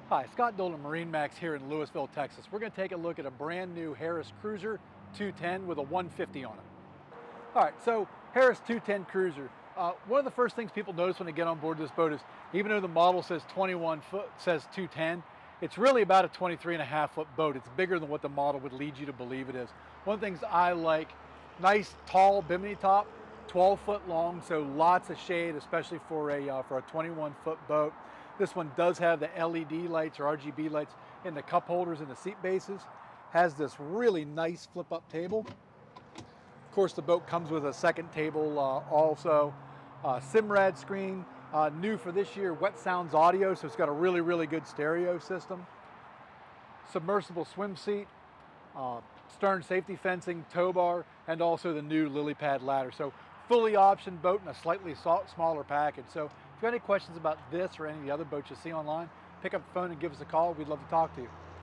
Hi, Scott Dolan, MarineMax here in Lewisville, Texas. We're going to take a look at a brand new Harris Cruiser 210 with a 150 on it. All right, so Harris 210 Cruiser. One of the first things people notice when they get on board this boat is even though the model says 21 foot, says 210, it's really about a 23.5 foot boat. It's bigger than what the model would lead you to believe it is. One of the things I like, nice tall bimini top, 12 foot long, so lots of shade, especially for a 21 foot boat. This one does have the LED lights or RGB lights in the cup holders and the seat bases. Has this really nice flip up table. Of course, the boat comes with a second table also. Simrad screen, new for this year, Wet Sounds audio, so it's got a really good stereo system. Submersible swim seat, stern safety fencing, tow bar, and also the new lily pad ladder. So fully optioned boat in a slightly smaller package. So if you have any questions about this or any of the other boats you see online, pick up the phone and give us a call. We'd love to talk to you.